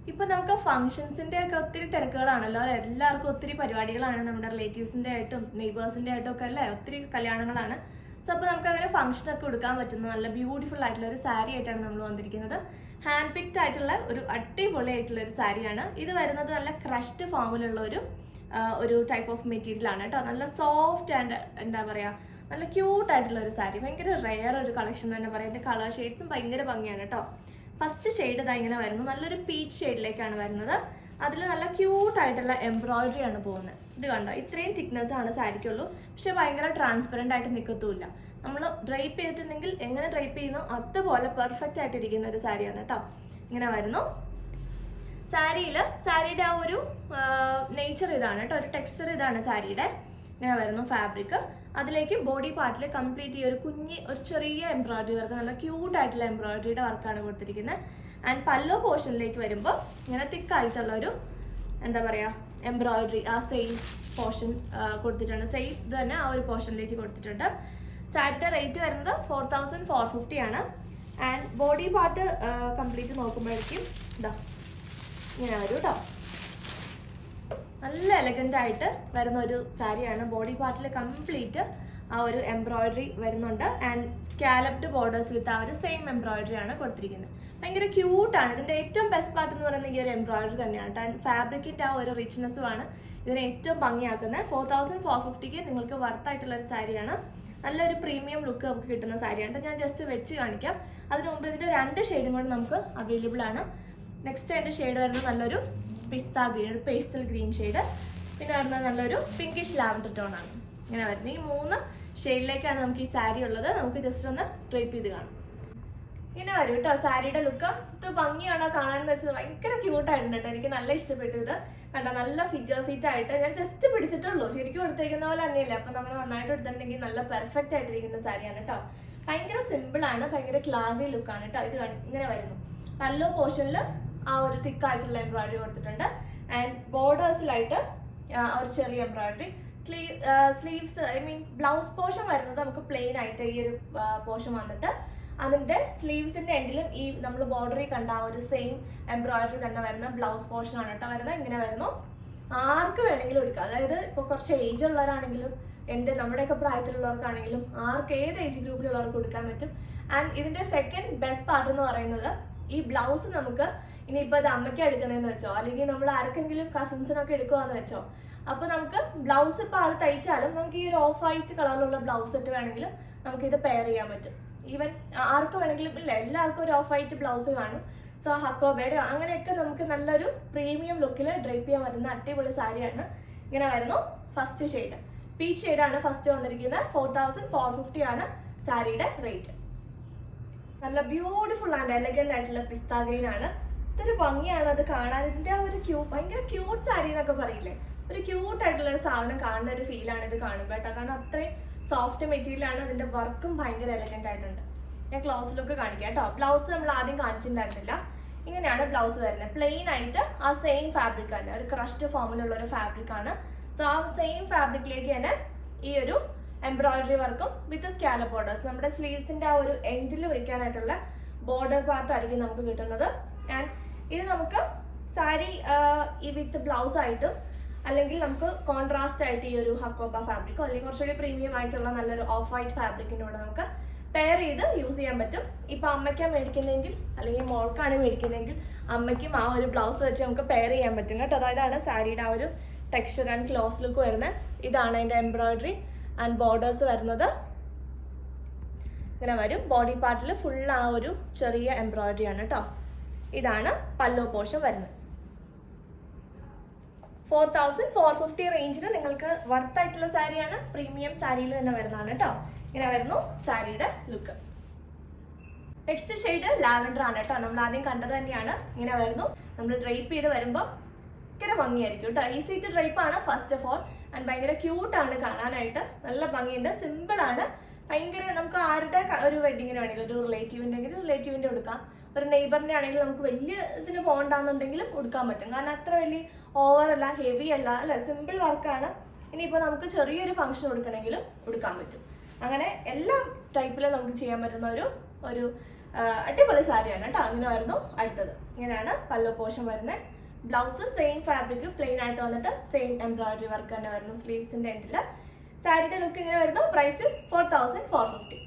ഇപ്പൊ നമുക്ക് ഫംഗ്ഷൻസിന്റെ ഒക്കെ ഒത്തിരി തിരക്കുകളാണല്ലോ, എല്ലാവർക്കും ഒത്തിരി പരിപാടികളാണ്, നമ്മുടെ റിലേറ്റീവ്സിന്റെ ആയിട്ടും നെയ്ബേഴ്സിന്റെ ആയിട്ടും ഒക്കെ അല്ലേ, ഒത്തിരി കല്യാണങ്ങളാണ്. സോ അപ്പോൾ നമുക്ക് അങ്ങനെ ഫംഗ്ഷനൊക്കെ കൊടുക്കാൻ പറ്റുന്ന നല്ല ബ്യൂട്ടിഫുൾ ആയിട്ടുള്ള ഒരു സാരി ആയിട്ടാണ് നമ്മൾ വന്നിരിക്കുന്നത്. ഹാൻഡ് പിക്ഡ് ആയിട്ടുള്ള ഒരു അടിപൊളി ആയിട്ടുള്ള ഒരു സാരിയാണ് ഇത്. വരുന്നത് നല്ല ക്രഷ്ഡ് ഫോമിലുള്ള ഒരു ടൈപ്പ് ഓഫ് മെറ്റീരിയൽ ആണ് കേട്ടോ. നല്ല സോഫ്റ്റ് ആൻഡ് എന്താ പറയുക, നല്ല ക്യൂട്ട് ആയിട്ടുള്ള ഒരു സാരി. ഭയങ്കര റെയർ ഒരു കളക്ഷൻ തന്നെ പറയാം. എൻ്റെ കളർ ഷെയ്ഡ്സും ഭയങ്കര ഭംഗിയാണ് കേട്ടോ. ഫസ്റ്റ് ഷെയ്ഡ് ഇതാ ഇങ്ങനെ വരുന്നു, നല്ലൊരു പീച്ച് ഷെയ്ഡിലേക്കാണ് വരുന്നത്. അതിൽ നല്ല ക്യൂട്ടായിട്ടുള്ള എംബ്രോയിഡറി ആണ് പോകുന്നത്. ഇത് കണ്ടോ, ഇത്രയും തിക്നെസ് ആണ് സാരിക്കുള്ളൂ. പക്ഷെ ഭയങ്കര ട്രാൻസ്പെറൻ്റ് ആയിട്ട് നിൽക്കത്തുമില്ല. നമ്മൾ ഡ്രൈപ്പ് ചെയ്തിട്ടുണ്ടെങ്കിൽ എങ്ങനെ ഡ്രൈപ്പ് ചെയ്യുന്നോ അതുപോലെ പെർഫെക്റ്റ് ആയിട്ട് ഇരിക്കുന്ന ഒരു സാരിയാണ് കേട്ടോ. ഇങ്ങനെ വരുന്നു. സാരിയുടെ ആ ഒരു നേച്ചർ ഇതാണ് കേട്ടോ, ഒരു ടെക്സ്ചർ ഇതാണ് സാരിയുടെ. ഇങ്ങനെ വരുന്നു ഫാബ്രിക്. അതിലേക്ക് ബോഡി പാർട്ടിൽ കംപ്ലീറ്റ് ഈ ഒരു ചെറിയ എംബ്രോയിഡറി വർക്ക്, നല്ല ക്യൂട്ടായിട്ടുള്ള എംബ്രോയിഡറിയുടെ വർക്കാണ് കൊടുത്തിരിക്കുന്നത്. ആൻഡ് പല്ലോ പോർഷനിലേക്ക് വരുമ്പോൾ ഇങ്ങനെ തിക്കായിട്ടുള്ള ഒരു എന്താ പറയുക എംബ്രോയിഡറി ആ സെയിം പോർഷൻ കൊടുത്തിട്ടുണ്ട്. സെയിം ഇത് തന്നെ ആ ഒരു പോർഷനിലേക്ക് കൊടുത്തിട്ടുണ്ട്. സാരിയുടെ റേറ്റ് വരുന്നത് 4450 ആണ്. ആൻഡ് ബോഡി പാർട്ട് കംപ്ലീറ്റ് നോക്കുമ്പോഴേക്കും ഇതാ ഇങ്ങനെ വരും കേട്ടോ. നല്ല എലഗൻ്റ് ആയിട്ട് വരുന്ന ഒരു സാരിയാണ്. ബോഡി പാർട്ടിൽ കംപ്ലീറ്റ് ആ ഒരു എംബ്രോയിഡറി വരുന്നുണ്ട്. ആൻഡ് സ്കാലപ്ഡ് ബോർഡേഴ്സ് വിത്ത് ആ ഒരു സെയിം എംബ്രോയിഡറി ആണ് കൊടുത്തിരിക്കുന്നത്. ഭയങ്കര ക്യൂട്ടാണ്. ഇതിൻ്റെ ഏറ്റവും ബെസ്റ്റ് പാർട്ട് എന്ന് പറയുന്നത് ഈ ഒരു എംബ്രോയിഡറി തന്നെയാണ്. ആൻഡ് ഫാബ്രിക്കിൻ്റെ ആ ഒരു റിച്ച്നെസ്സുമാണ് ഇതിനെ ഏറ്റവും ഭംഗിയാക്കുന്നത്. 4450 നിങ്ങൾക്ക് വർത്തായിട്ടുള്ള ഒരു സാരിയാണ്. നല്ലൊരു പ്രീമിയം ലുക്ക് നമുക്ക് കിട്ടുന്ന സാരിയാണ്. ഞാൻ ജസ്റ്റ് വെച്ച് കാണിക്കാം. അതിന് മുമ്പ് ഇതിൻ്റെ 2 ഷെയ്ഡും കൂടെ നമുക്ക് അവൈലബിൾ ആണ്. നെക്സ്റ്റ് അതിൻ്റെ ഷെയ്ഡ് വരുന്നത് നല്ലൊരു പിസ്ത ഗ്രീൻ, ഒരു പേസ്റ്റൽ ഗ്രീൻ ഷെയ്ഡ്. പിന്നെ വരുന്നത് നല്ലൊരു പിങ്കിഷ് ലാവൻഡർ ടോൺ ആണ്. ഇങ്ങനെ വരുന്നത് ഈ 3 ഷെയ്ഡിലേക്കാണ് നമുക്ക് ഈ സാരി ഉള്ളത്. നമുക്ക് ജസ്റ്റ് ഒന്ന് ഡ്രൈപ്പ് ചെയ്ത് കാണാം. ഇങ്ങനെ വരും കേട്ടോ സാരിയുടെ ലുക്ക്. ഇത് ഭംഗിയാണോ കാണാനെന്ന് വെച്ചത് ഭയങ്കര ക്യൂട്ടായിട്ടുണ്ട് കേട്ടോ. എനിക്ക് നല്ല ഇഷ്ടപ്പെട്ടു ഇത്. കണ്ടോ, നല്ല ഫിഗർ ഫിറ്റ് ആയിട്ട് ഞാൻ ജസ്റ്റ് പിടിച്ചിട്ടുള്ളൂ. ശരിക്കും എടുത്തിരിക്കുന്ന പോലെ തന്നെയല്ലേ. അപ്പം നമ്മൾ നന്നായിട്ട് എടുത്തിട്ടുണ്ടെങ്കിൽ നല്ല പെർഫെക്റ്റ് ആയിട്ടിരിക്കുന്ന സാരിയാണ് കേട്ടോ. ഭയങ്കര സിമ്പിളാണ്, ഭയങ്കര ക്ലാസി ലുക്കാണ് കേട്ടോ. ഇത് ഇങ്ങനെ വരുന്നു. പല്ലോ പോർഷനിൽ ആ ഒരു തിക്കായിട്ടുള്ള എംബ്രോയിഡറി കൊടുത്തിട്ടുണ്ട്. ആൻഡ് ബോർഡേഴ്സിലായിട്ട് ഒരു ചെറിയ എംബ്രോയിഡറി. സ്ലീവ്സ് ബ്ലൗസ് പോർഷൻ വരുന്നത് നമുക്ക് പ്ലെയിൻ ആയിട്ട് ഈ ഒരു പോർഷൻ വന്നിട്ട് അതിൻ്റെ സ്ലീവ്സിൻ്റെ എൻഡിലും ഈ നമ്മൾ ബോർഡറിൽ കണ്ട ആ ഒരു സെയിം എംബ്രോയിഡറി തന്നെ വരുന്ന ബ്ലൗസ് പോർഷനാണ് കേട്ടോ വരുന്നത്. ഇങ്ങനെ വരുന്നു. ആർക്ക് വേണമെങ്കിലും എടുക്കാം. അതായത് ഇപ്പോൾ കുറച്ച് ഏജ് ഉള്ളവരാണെങ്കിലും നമ്മുടെയൊക്കെ പ്രായത്തിലുള്ളവർക്കാണെങ്കിലും ഏത് ഏജ് ഗ്രൂപ്പിലുള്ളവർക്ക് കൊടുക്കാൻ പറ്റും. ആൻഡ് ഇതിൻ്റെ സെക്കൻഡ് ബെസ്റ്റ് പാർട്ട് എന്ന് പറയുന്നത് ഈ ബ്ലൗസ് നമുക്ക് ഇനിയിപ്പോൾ അത് അമ്മയ്ക്ക് എടുക്കുന്നതെന്ന് വെച്ചോ, അല്ലെങ്കിൽ നമ്മൾ ആർക്കെങ്കിലും കസിൻസിനൊക്കെ എടുക്കുകയെന്ന് വെച്ചോ, അപ്പോൾ നമുക്ക് ബ്ലൗസ് ഇപ്പോൾ ആൾ തയ്ച്ചാലും നമുക്ക് ഈ ഒരു ഓഫ് വൈറ്റ് കളറിലുള്ള ബ്ലൗസ് ഇട്ട് വേണമെങ്കിലും നമുക്കിത് പെയർ ചെയ്യാൻ പറ്റും. ഈവൻ ആർക്ക് വേണമെങ്കിലും ഇല്ല, എല്ലാവർക്കും ഒരു ഓഫ് വൈറ്റ് ബ്ലൗസ് കാണും. സോ ഹക്കോബയുടെ അങ്ങനെയൊക്കെ നമുക്ക് നല്ലൊരു പ്രീമിയം ലുക്കിൽ ഡ്രൈപ്പ് ചെയ്യാൻ പറ്റുന്ന അടിപൊളി സാരിയാണ്. ഇങ്ങനെ വരുന്നു. ഫസ്റ്റ് ഷെയ്ഡ് പീച്ച് ഷെയ്ഡാണ് ഫസ്റ്റ് വന്നിരിക്കുന്നത്. 4450 ആണ് സാരിയുടെ റേറ്റ്. നല്ല ബ്യൂട്ടിഫുൾ ആൻഡ് എലഗന്റ് ആയിട്ടുള്ള പിസ്ത ഗ്രീൻ ആണ്. ഇതൊരു ഭംഗിയാണ് അത് കാണാൻ. ഇതിന്റെ ആ ഒരു ഭയങ്കര ക്യൂട്ട് സാരി എന്നൊക്കെ പറയില്ലേ, ഒരു ക്യൂട്ട് ആയിട്ടുള്ള ഒരു സാധനം കാണുന്ന ഒരു ഫീലാണ് ഇത് കാണുമ്പോൾ കേട്ടോ. കാരണം അത്രയും സോഫ്റ്റ് മെറ്റീരിയൽ ആണ്. ഇതിന്റെ വർക്കും ഭയങ്കര എലഗന്റ് ആയിട്ടുണ്ട്. ഞാൻ ക്ലോസ് ലുക്ക് കാണിക്കാം കേട്ടോ. ബ്ലൗസ് നമ്മൾ ആദ്യം കാണിച്ചിട്ടുണ്ടായിരുന്നില്ല. ഇങ്ങനെയാണ് ബ്ലൗസ് വരുന്നത്. പ്ലെയിൻ ആയിട്ട് ആ സെയിം ഫാബ്രിക് തന്നെ, ഒരു ക്രഷ്ഡ് ഫോമിലുള്ള ഒരു ഫാബ്രിക് ആണ്. സോ ആ സെയിം ഫാബ്രിക്കിലേക്ക് തന്നെ ഈ ഒരു എംബ്രോയിഡറി വർക്കും വിത്ത് സ്കാലപ്പ് ബോർഡേഴ്സ്, നമ്മുടെ സ്ലീവ്സിന്റെ ആ ഒരു എൻഡിൽ വയ്ക്കാനായിട്ടുള്ള ബോർഡർ പാർട്ട് ആയിരിക്കും നമുക്ക് കിട്ടുന്നത്. ആൻഡ് ഇത് നമുക്ക് സാരി ഈ വിത്ത് ബ്ലൗസ് ആയിട്ടും അല്ലെങ്കിൽ നമുക്ക് കോൺട്രാസ്റ്റ് ആയിട്ട് ഈ ഒരു ഹക്കോബ ഫാബ്രിക്കോ അല്ലെങ്കിൽ കുറച്ചുകൂടി പ്രീമിയം ആയിട്ടുള്ള നല്ലൊരു ഓഫ് വൈറ്റ് ഫാബ്രിക്കിൻ്റെ കൂടെ നമുക്ക് പെയർ ചെയ്ത് യൂസ് ചെയ്യാൻ പറ്റും. ഇപ്പം അമ്മയ്ക്കാണ് മേടിക്കുന്നതെങ്കിൽ അല്ലെങ്കിൽ മോൾക്കാണ് മേടിക്കുന്നതെങ്കിൽ അമ്മയ്ക്കും ആ ഒരു ബ്ലൗസ് വെച്ച് നമുക്ക് പെയർ ചെയ്യാൻ പറ്റും കേട്ടോ. അതായതാണ് സാരിയുടെ ആ ഒരു ടെക്സ്ചർ ആൻഡ് ക്ലോസ് ലുക്ക് വരുന്നത്. ഇതാണ് അതിൻ്റെ എംബ്രോയിഡറി ആൻഡ് ബോർഡേഴ്സ് വരുന്നത്. ഇങ്ങനെ വരും. ബോഡി പാർട്ടിൽ ഫുൾ ആ ഒരു ചെറിയ എംബ്രോയിഡറി ആണ് കേട്ടോ. ഇതാണ് പല്ലോ പോർഷൻ വരുന്നത്. 4450 റേഞ്ചിന് നിങ്ങൾക്ക് വർത്തായിട്ടുള്ള സാരിയാണ്. പ്രീമിയം സാരിയിൽ തന്നെ വരുന്നതാണ് കേട്ടോ. ഇങ്ങനെ വരുന്നു സാരിയുടെ ലുക്ക്. നെക്സ്റ്റ് ഷെയ്ഡ് ലാവൻഡർ ആണ് കേട്ടോ. നമ്മൾ ആദ്യം കണ്ടത് തന്നെയാണ്. ഇങ്ങനെ വരുന്നു. നമ്മൾ ഡ്രൈപ്പ് ചെയ്ത് വരുമ്പോൾ ഭയങ്കര ഭംഗിയായിരിക്കും കേട്ടോ. ഈസി ടു ഡ്രൈപ്പ് ആണ് ഫസ്റ്റ് ഓഫ് ഓൾ. ആൻഡ് ഭയങ്കര ക്യൂട്ടാണ് കാണാനായിട്ട്. നല്ല ഭംഗിയുണ്ട്. സിമ്പിൾ ആണ്. ഭയങ്കര നമുക്ക് ആരുടെ ഒരു വെഡിങ്ങിന് വേണമെങ്കിലും, ഒരു റിലേറ്റീവിൻ്റെ കൊടുക്കാം, ഒരു നെയ്ബറിൻ്റെ ആണെങ്കിലും നമുക്ക് വലിയ ഇതിന് പോകണ്ടെന്നുണ്ടെങ്കിലും കൊടുക്കാൻ പറ്റും. കാരണം അത്ര വലിയ ഓവറല്ല, ഹെവി അല്ല, അല്ല സിമ്പിൾ വർക്കാണ്. ഇനിയിപ്പോൾ നമുക്ക് ചെറിയൊരു ഫംഗ്ഷൻ കൊടുക്കണമെങ്കിലും കൊടുക്കാൻ പറ്റും. അങ്ങനെ എല്ലാ ടൈപ്പിലും നമുക്ക് ചെയ്യാൻ പറ്റുന്ന ഒരു അടിപൊളി സാരിയാണ് കേട്ടോ. അങ്ങനെ വരുന്നു. അടുത്തത് ഇങ്ങനെയാണ് പല്ലു പോർഷൻ വരുന്നത്. ബ്ലൗസ് സെയിം ഫാബ്രിക് പ്ലെയിൻ ആയിട്ട് വന്നിട്ട് സെയിം എംബ്രോയിഡറി വർക്ക് തന്നെ വരുന്നു സ്ലീവ്സിന്റെ എൻഡിൽ. സാരിയുടെ ലുക്ക് ഇങ്ങനെ വരുന്നു. പ്രൈസ് 4450.